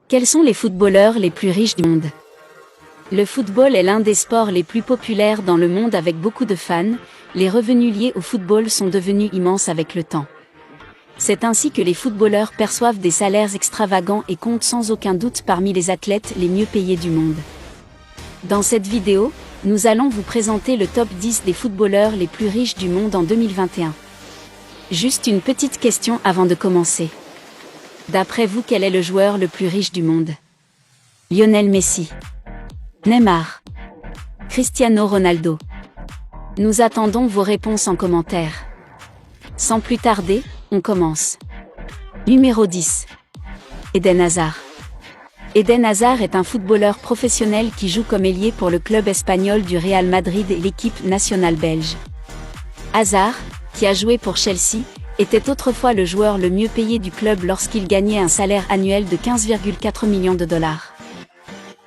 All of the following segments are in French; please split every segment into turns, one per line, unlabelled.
Quels sont les footballeurs les plus riches du monde? Le football est l'un des sports les plus populaires dans le monde avec beaucoup de fans. Les revenus liés au football sont devenus immenses avec le temps. C'est ainsi que les footballeurs perçoivent des salaires extravagants et comptent sans aucun doute parmi les athlètes les mieux payés du monde. Dans cette vidéo, nous allons vous présenter le top 10 des footballeurs les plus riches du monde en 2021. Juste une petite question avant de commencer. D'après vous, quel est le joueur le plus riche du monde? Lionel Messi, Neymar, Cristiano Ronaldo? Nous attendons vos réponses en commentaire. Sans plus tarder, on commence. Numéro 10. Eden Hazard. Eden Hazard est un footballeur professionnel qui joue comme ailier pour le club espagnol du Real Madrid et l'équipe nationale belge. Hazard, qui a joué pour Chelsea, était autrefois le joueur le mieux payé du club lorsqu'il gagnait un salaire annuel de 15,4 millions de dollars.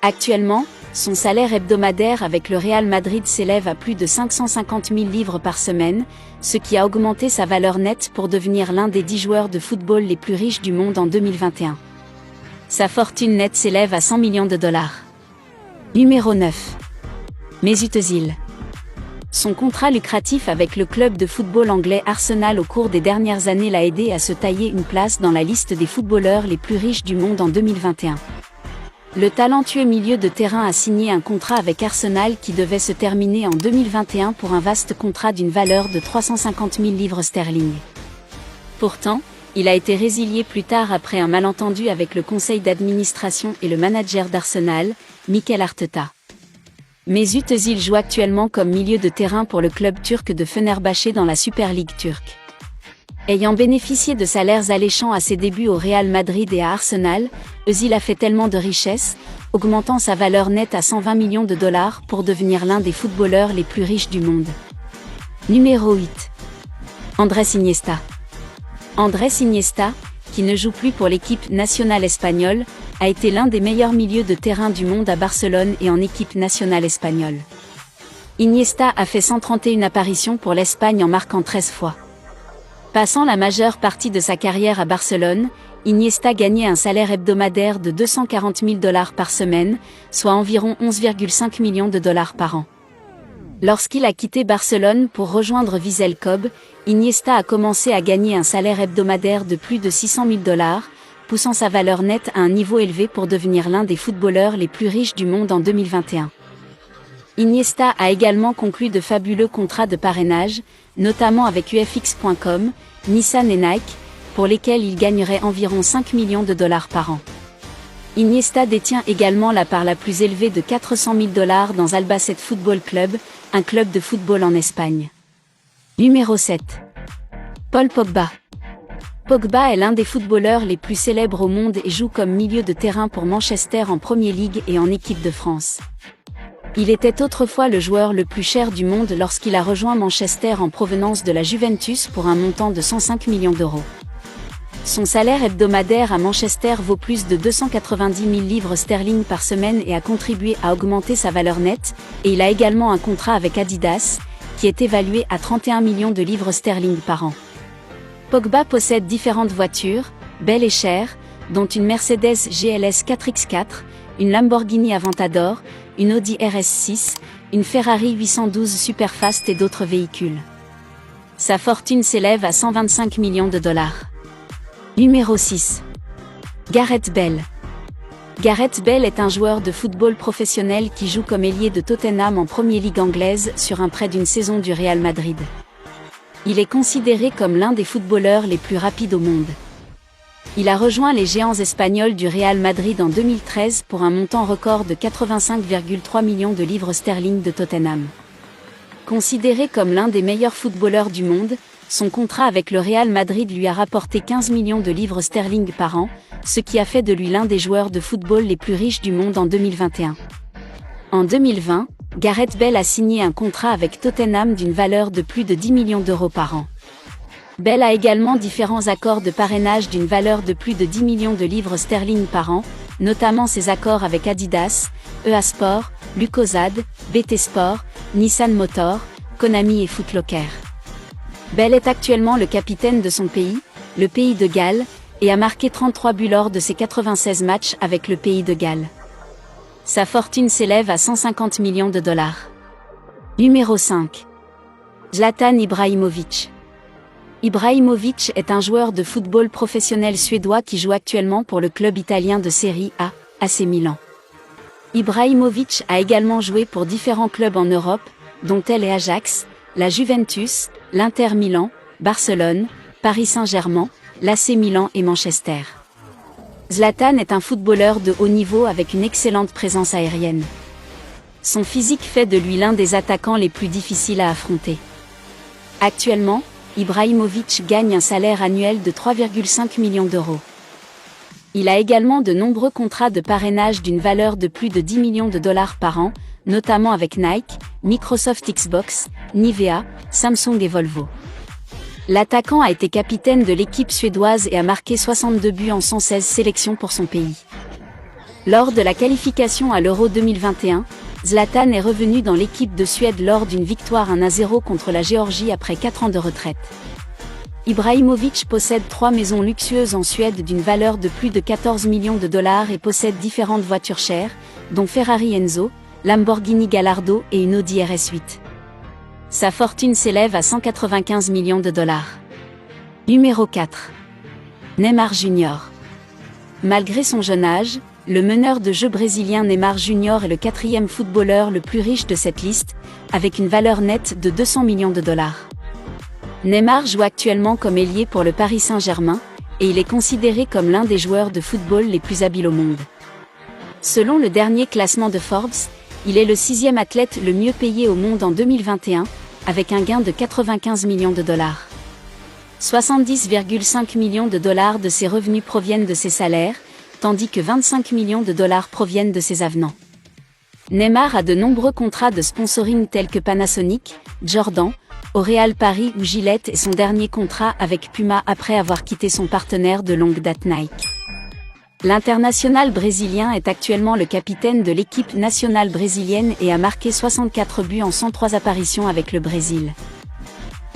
Actuellement, son salaire hebdomadaire avec le Real Madrid s'élève à plus de 550 000 livres par semaine, ce qui a augmenté sa valeur nette pour devenir l'un des 10 joueurs de football les plus riches du monde en 2021. Sa fortune nette s'élève à 100 millions de dollars. Numéro 9. Mesut Özil. Son contrat lucratif avec le club de football anglais Arsenal au cours des dernières années l'a aidé à se tailler une place dans la liste des footballeurs les plus riches du monde en 2021. Le talentueux milieu de terrain a signé un contrat avec Arsenal qui devait se terminer en 2021 pour un vaste contrat d'une valeur de 350 000 livres sterling. Pourtant, il a été résilié plus tard après un malentendu avec le conseil d'administration et le manager d'Arsenal, Mikel Arteta. Mesut Özil joue actuellement comme milieu de terrain pour le club turc de Fenerbahçe dans la Super League turque. Ayant bénéficié de salaires alléchants à ses débuts au Real Madrid et à Arsenal, Özil a fait tellement de richesses, augmentant sa valeur nette à 120 millions de dollars pour devenir l'un des footballeurs les plus riches du monde. Numéro 8. Andrés Iniesta. Andrés Iniesta, qui ne joue plus pour l'équipe nationale espagnole, a été l'un des meilleurs milieux de terrain du monde à Barcelone et en équipe nationale espagnole. Iniesta a fait 131 apparitions pour l'Espagne en marquant 13 fois. Passant la majeure partie de sa carrière à Barcelone, Iniesta gagnait un salaire hebdomadaire de 240 000 dollars par semaine, soit environ 11,5 millions de dollars par an. Lorsqu'il a quitté Barcelone pour rejoindre Vissel Kobe, Iniesta a commencé à gagner un salaire hebdomadaire de plus de 600 000 dollars, poussant sa valeur nette à un niveau élevé pour devenir l'un des footballeurs les plus riches du monde en 2021. Iniesta a également conclu de fabuleux contrats de parrainage, notamment avec UFX.com, Nissan et Nike, pour lesquels il gagnerait environ 5 millions de dollars par an. Iniesta détient également la part la plus élevée de 400 000 dollars dans Albacete Football Club, un club de football en Espagne. Numéro 7. Paul Pogba. Pogba est l'un des footballeurs les plus célèbres au monde et joue comme milieu de terrain pour Manchester en Premier League et en équipe de France. Il était autrefois le joueur le plus cher du monde lorsqu'il a rejoint Manchester en provenance de la Juventus pour un montant de 105 millions d'euros. Son salaire hebdomadaire à Manchester vaut plus de 290 000 livres sterling par semaine et a contribué à augmenter sa valeur nette, et il a également un contrat avec Adidas, qui est évalué à 31 millions de livres sterling par an. Pogba possède différentes voitures, belles et chères, dont une Mercedes GLS 4X4, une Lamborghini Aventador, une Audi RS6, une Ferrari 812 Superfast et d'autres véhicules. Sa fortune s'élève à 125 millions de dollars. Numéro 6. Gareth Bale. Gareth Bale est un joueur de football professionnel qui joue comme ailier de Tottenham en Premier League anglaise sur un prêt d'une saison du Real Madrid. Il est considéré comme l'un des footballeurs les plus rapides au monde. Il a rejoint les géants espagnols du Real Madrid en 2013 pour un montant record de 85,3 millions de livres sterling de Tottenham. Considéré comme l'un des meilleurs footballeurs du monde, son contrat avec le Real Madrid lui a rapporté 15 millions de livres sterling par an, ce qui a fait de lui l'un des joueurs de football les plus riches du monde en 2021. En 2020, Gareth Bale a signé un contrat avec Tottenham d'une valeur de plus de 10 millions d'euros par an. Bale a également différents accords de parrainage d'une valeur de plus de 10 millions de livres sterling par an, notamment ses accords avec Adidas, EA Sport, Lucozade, BT Sport, Nissan Motor, Konami et Foot Locker. Bale est actuellement le capitaine de son pays, le pays de Galles, et a marqué 33 buts lors de ses 96 matchs avec le pays de Galles. Sa fortune s'élève à 150 millions de dollars. Numéro 5. Zlatan Ibrahimović. Ibrahimović est un joueur de football professionnel suédois qui joue actuellement pour le club italien de Série A, AC Milan. Ibrahimović a également joué pour différents clubs en Europe, dont tel est Ajax, la Juventus, l'Inter Milan, Barcelone, Paris Saint-Germain, l'AC Milan et Manchester. Zlatan est un footballeur de haut niveau avec une excellente présence aérienne. Son physique fait de lui l'un des attaquants les plus difficiles à affronter. Actuellement, Ibrahimović gagne un salaire annuel de 3,5 millions d'euros. Il a également de nombreux contrats de parrainage d'une valeur de plus de 10 millions de dollars par an, notamment avec Nike, Microsoft Xbox, Nivea, Samsung et Volvo. L'attaquant a été capitaine de l'équipe suédoise et a marqué 62 buts en 116 sélections pour son pays. Lors de la qualification à l'Euro 2021, Zlatan est revenu dans l'équipe de Suède lors d'une victoire 1-0 contre la Géorgie après 4 ans de retraite. Ibrahimović possède 3 maisons luxueuses en Suède d'une valeur de plus de 14 millions de dollars et possède différentes voitures chères, dont Ferrari Enzo, Lamborghini Gallardo et une Audi RS8. Sa fortune s'élève à 195 millions de dollars. Numéro 4. Neymar Jr. Malgré son jeune âge, le meneur de jeu brésilien Neymar Jr. est le 4e footballeur le plus riche de cette liste, avec une valeur nette de 200 millions de dollars. Neymar joue actuellement comme ailier pour le Paris Saint-Germain, et il est considéré comme l'un des joueurs de football les plus habiles au monde. Selon le dernier classement de Forbes, il est le 6e athlète le mieux payé au monde en 2021, avec un gain de 95 millions de dollars. 70,5 millions de dollars de ses revenus proviennent de ses salaires, tandis que 25 millions de dollars proviennent de ses avenants. Neymar a de nombreux contrats de sponsoring tels que Panasonic, Jordan, au Real Paris ou Gillette et son dernier contrat avec Puma après avoir quitté son partenaire de longue date Nike. L'international brésilien est actuellement le capitaine de l'équipe nationale brésilienne et a marqué 64 buts en 103 apparitions avec le Brésil.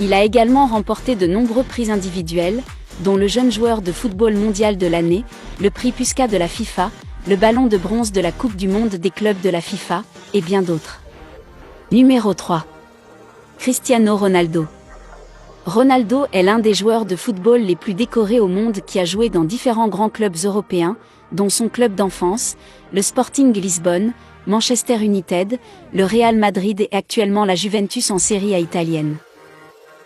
Il a également remporté de nombreux prix individuels, dont le jeune joueur de football mondial de l'année, le prix Puskás de la FIFA, le ballon de bronze de la Coupe du monde des clubs de la FIFA, et bien d'autres. Numéro 3. Cristiano Ronaldo. Ronaldo est l'un des joueurs de football les plus décorés au monde qui a joué dans différents grands clubs européens, dont son club d'enfance, le Sporting Lisbonne, Manchester United, le Real Madrid et actuellement la Juventus en Serie A italienne.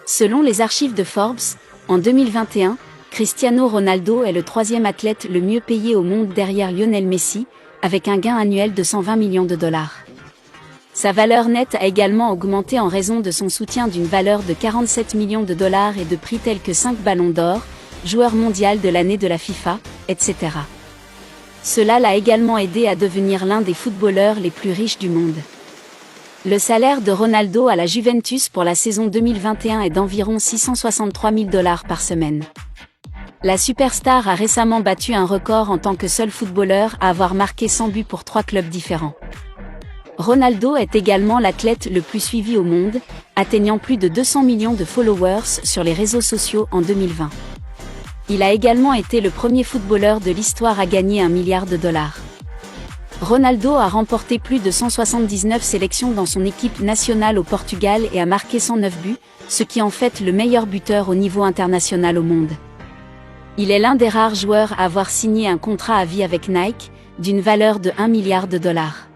Selon les archives de Forbes, en 2021, Cristiano Ronaldo est le 3e athlète le mieux payé au monde derrière Lionel Messi, avec un gain annuel de 120 millions de dollars. Sa valeur nette a également augmenté en raison de son soutien d'une valeur de 47 millions de dollars et de prix tels que 5 ballons d'or, joueur mondial de l'année de la FIFA, etc. Cela l'a également aidé à devenir l'un des footballeurs les plus riches du monde. Le salaire de Ronaldo à la Juventus pour la saison 2021 est d'environ 663 000 dollars par semaine. La superstar a récemment battu un record en tant que seul footballeur à avoir marqué 100 buts pour 3 clubs différents. Ronaldo est également l'athlète le plus suivi au monde, atteignant plus de 200 millions de followers sur les réseaux sociaux en 2020. Il a également été le premier footballeur de l'histoire à gagner 1 milliard de dollars. Ronaldo a remporté plus de 179 sélections dans son équipe nationale au Portugal et a marqué 109 buts, ce qui en fait le meilleur buteur au niveau international au monde. Il est l'un des rares joueurs à avoir signé un contrat à vie avec Nike, d'une valeur de 1 milliard de dollars.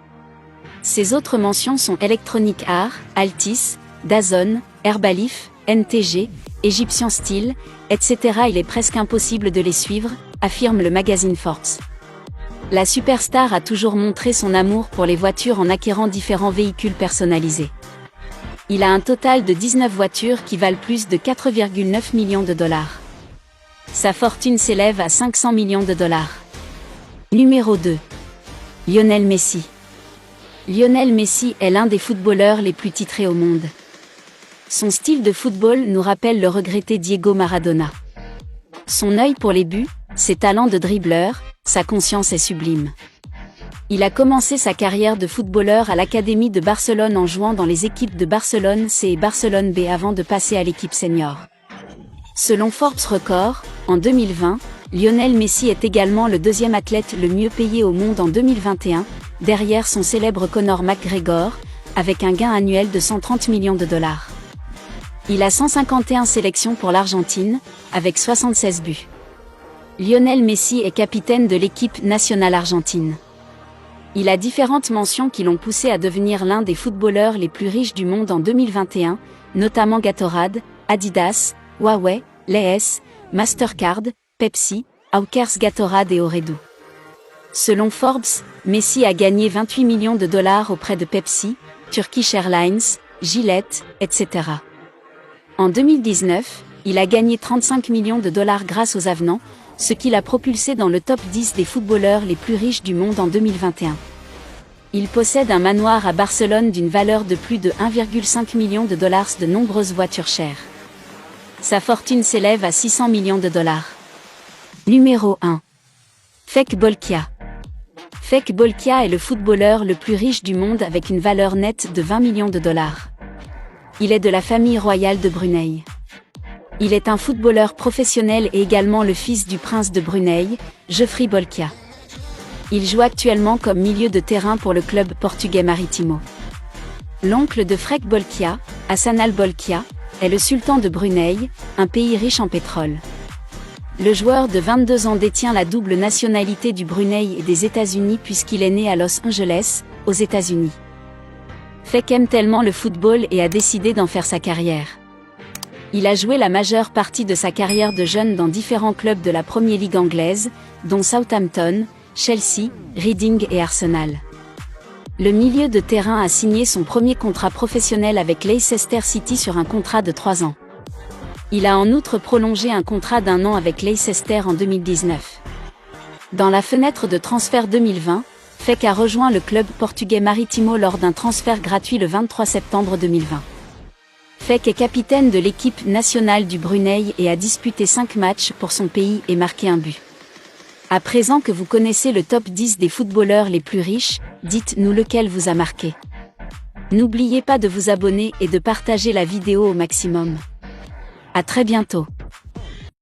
Ses autres mentions sont Electronic Arts, Altis, DAZN, Herbalife, NTG, Egyptian Steel, etc. Il est presque impossible de les suivre, affirme le magazine Forbes. La superstar a toujours montré son amour pour les voitures en acquérant différents véhicules personnalisés. Il a un total de 19 voitures qui valent plus de 4,9 millions de dollars. Sa fortune s'élève à 500 millions de dollars. Numéro 2. Lionel Messi. Lionel Messi est l'un des footballeurs les plus titrés au monde. Son style de football nous rappelle le regretté Diego Maradona. Son œil pour les buts, ses talents de dribbleur, sa conscience est sublime. Il a commencé sa carrière de footballeur à l'Académie de Barcelone en jouant dans les équipes de Barcelone C et Barcelone B avant de passer à l'équipe senior. Selon Forbes Record, en 2020, Lionel Messi est également le deuxième athlète le mieux payé au monde en 2021, derrière son célèbre Conor McGregor, avec un gain annuel de 130 millions de dollars. Il a 151 sélections pour l'Argentine, avec 76 buts. Lionel Messi est capitaine de l'équipe nationale argentine. Il a différentes mentions qui l'ont poussé à devenir l'un des footballeurs les plus riches du monde en 2021, notamment Gatorade, Adidas, Huawei, Lay's, Mastercard, Pepsi, Hawkers Gatorade et Ooredoo. Selon Forbes, Messi a gagné 28 millions de dollars auprès de Pepsi, Turkish Airlines, Gillette, etc. En 2019, il a gagné 35 millions de dollars grâce aux avenants, ce qui l'a propulsé dans le top 10 des footballeurs les plus riches du monde en 2021. Il possède un manoir à Barcelone d'une valeur de plus de 1,5 million de dollars, de nombreuses voitures chères. Sa fortune s'élève à 600 millions de dollars. Numéro 1. Fek Bolkia. Fek Bolkia est le footballeur le plus riche du monde avec une valeur nette de 20 millions de dollars. Il est de la famille royale de Brunei. Il est un footballeur professionnel et également le fils du prince de Brunei, Geoffrey Bolkia. Il joue actuellement comme milieu de terrain pour le club portugais Marítimo. L'oncle de Fek Bolkia, Hassan al-Bolkia, est le sultan de Brunei, un pays riche en pétrole. Le joueur de 22 ans détient la double nationalité du Brunei et des États-Unis puisqu'il est né à Los Angeles, aux États-Unis. Fek aime tellement le football et a décidé d'en faire sa carrière. Il a joué la majeure partie de sa carrière de jeune dans différents clubs de la Premier League anglaise, dont Southampton, Chelsea, Reading et Arsenal. Le milieu de terrain a signé son premier contrat professionnel avec Leicester City sur un contrat de 3 ans. Il a en outre prolongé un contrat d'1 an avec Leicester en 2019. Dans la fenêtre de transfert 2020, Fek a rejoint le club portugais Marítimo lors d'un transfert gratuit le 23 septembre 2020. Fek est capitaine de l'équipe nationale du Brunei et a disputé 5 matchs pour son pays et marqué un but. À présent que vous connaissez le top 10 des footballeurs les plus riches, dites-nous lequel vous a marqué. N'oubliez pas de vous abonner et de partager la vidéo au maximum. À très bientôt.